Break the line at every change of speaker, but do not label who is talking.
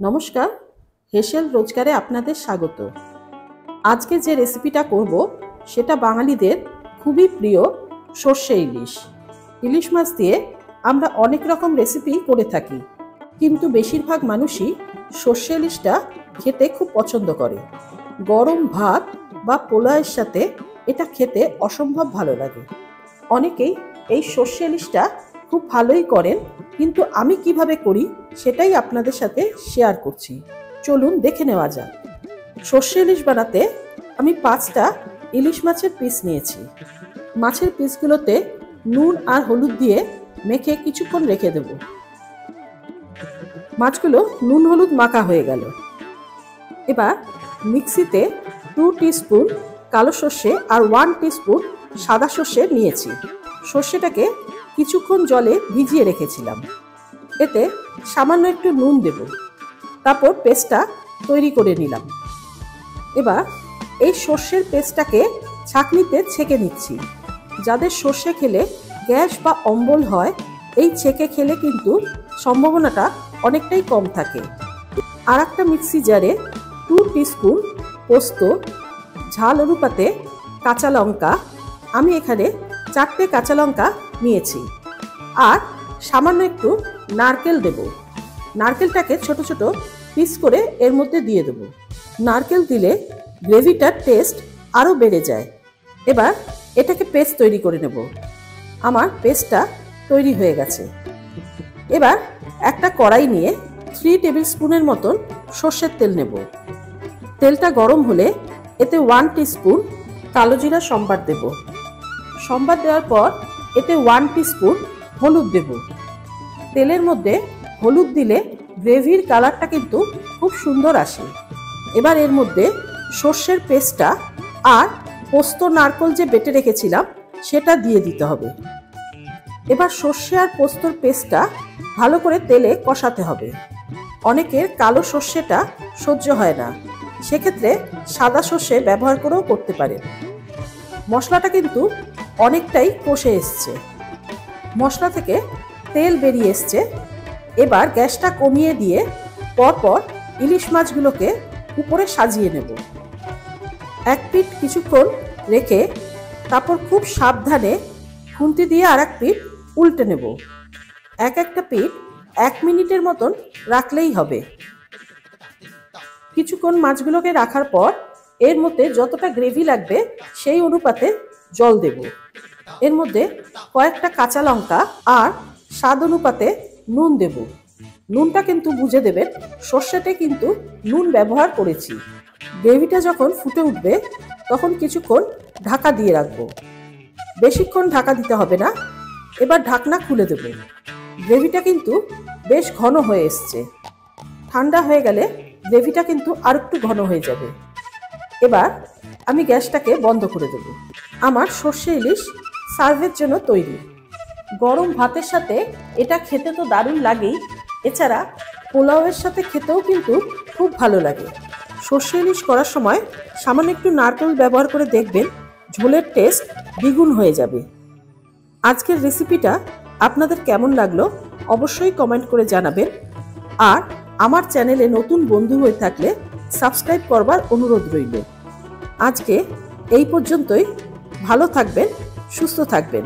নমস্কার, হেসেল রোজগারে আপনাদের স্বাগত। আজকে যে রেসিপিটা করব সেটা বাঙালিদের খুবই প্রিয় সর্ষে ইলিশ। ইলিশ মাছ দিয়ে আমরা অনেক রকম রেসিপি করে থাকি, কিন্তু বেশিরভাগ মানুষই সর্ষে ইলিশটা খেতে খুব পছন্দ করে। গরম ভাত বা পোলাওয়ের সাথে এটা খেতে অসম্ভব ভালো লাগে। অনেকেই এই সর্ষে ইলিশটা খুব ভালোই করেন, কিন্তু আমি কিভাবে করি সেটাই আপনাদের সাথে শেয়ার করছি। চলুন দেখে নেওয়া যাক। সর্ষে ইলিশ বানাতে আমি 5টা ইলিশ মাছের পিস নিয়েছি। মাছের পিসগুলোতে নুন আর হলুদ দিয়ে মেখে কিছুক্ষণ রেখে দেব। মাছগুলো নুন হলুদ মাখা হয়ে গেল। এবার মিক্সিতে 2 টিস্পুন কালো সর্ষে আর 1 টিস্পুন সাদা সর্ষে নিয়েছি। সর্ষেটাকে কিছুক্ষণ জলে ভিজিয়ে রেখেছিলাম। এতে সামান্য একটু নুন দেব, তারপর পেস্টটা তৈরি করে নিলাম। এবার এই সর্ষের পেস্টটাকে ছাঁকনিতে ছেঁকে নিচ্ছি। যাদের সর্ষে খেলে গ্যাস বা অম্বল হয়, এই ছেঁকে খেলে কিন্তু সম্ভাবনাটা অনেকটাই কম থাকে। আর একটা মিক্সি জারে 2 টিস্পুন পোস্ত, ঝাল অনুপাতে কাঁচা লঙ্কা, আমি এখানে 4টে কাঁচা লঙ্কা নিয়েছি, আর সামান্য একটু নারকেল দেব। নারকেলটাকে ছোট ছোট পিস করে এর মধ্যে দিয়ে দেব। নারকেল দিলে গ্রেভিটার টেস্ট আরও বেড়ে যায়। এবার এটাকে পেস্ট তৈরি করে নেব। আমার পেস্টটা তৈরি হয়ে গেছে। এবার একটা কড়াই নিয়ে 3 টেবিল স্পুনের মতন সর্ষের তেল নেব। তেলটা গরম হলে এতে 1 টিস্পুন কালো জিরা সম্বার দেব। সম্বার দেওয়ার পর এতে 1 টিস্পুন হলুদ দেব। তেলের মধ্যে হলুদ দিলে গ্রেভির কালারটা কিন্তু খুব সুন্দর আসে। এবার এর মধ্যে সর্ষের পেস্টটা আর পোস্ত নারকেল যে বেটে রেখেছিলাম সেটা দিয়ে দিতে হবে। এবার সর্ষে আর পোস্তর পেস্টটা ভালো করে তেলে কষাতে হবে। অনেকের কালো সর্ষেটা সহ্য হয় না, সেক্ষেত্রে সাদা সর্ষে ব্যবহার করেও করতে পারেন। মশলাটা কিন্তু অনেকটাই কষে এসছে, মশলা থেকে তেল বেরিয়ে এসছে। এবার গ্যাসটা কমিয়ে দিয়ে পরপর ইলিশ মাছগুলোকে উপরে সাজিয়ে নেব। এক পিঠ কিছুক্ষণ রেখে তারপর খুব সাবধানে খুন্তি দিয়ে আর এক পিঠ উল্টে নেব। একটা পিঠ 1 মিনিটের মতন রাখলেই হবে। কিছুক্ষণ মাছগুলোকে রাখার পর এর মধ্যে যতটা গ্রেভি লাগবে সেই অনুপাতে জল দেব। এর মধ্যে কয়েকটা কাঁচা লঙ্কা আর স্বাদ অনুপাতে নুন দেব। নুনটা কিন্তু বুঝে দেবেন, সর্ষেতে কিন্তু নুন ব্যবহার করেছি। গ্রেভিটা যখন ফুটে উঠবে তখন কিছুক্ষণ ঢাকা দিয়ে রাখবো। বেশিক্ষণ ঢাকা দিতে হবে না। এবার ঢাকনা খুলে দেব। গ্রেভিটা কিন্তু বেশ ঘন হয়ে এসছে। ঠান্ডা হয়ে গেলে গ্রেভিটা কিন্তু আর একটু ঘন হয়ে যাবে। এবার আমি গ্যাসটাকে বন্ধ করে দেব। আমার সর্ষে ইলিশ সার্ভের জন্য তৈরি। গরম ভাতের সাথে এটা খেতে তো দারুণ লাগেই, এছাড়া পোলাওয়ের সাথে খেতেও কিন্তু খুব ভালো লাগে। সর্ষে ইলিশ করার সময় সামান্য একটু নারকেল ব্যবহার করে দেখবেন, ঝোলের টেস্ট দ্বিগুণ হয়ে যাবে। আজকের রেসিপিটা আপনাদের কেমন লাগলো অবশ্যই কমেন্ট করে জানাবেন। আর আমার চ্যানেলে নতুন বন্ধু হয়ে থাকলে সাবস্ক্রাইব করবার অনুরোধ রইল। আজকে এই পর্যন্তই। ভালো থাকবেন, সুস্থ থাকবেন।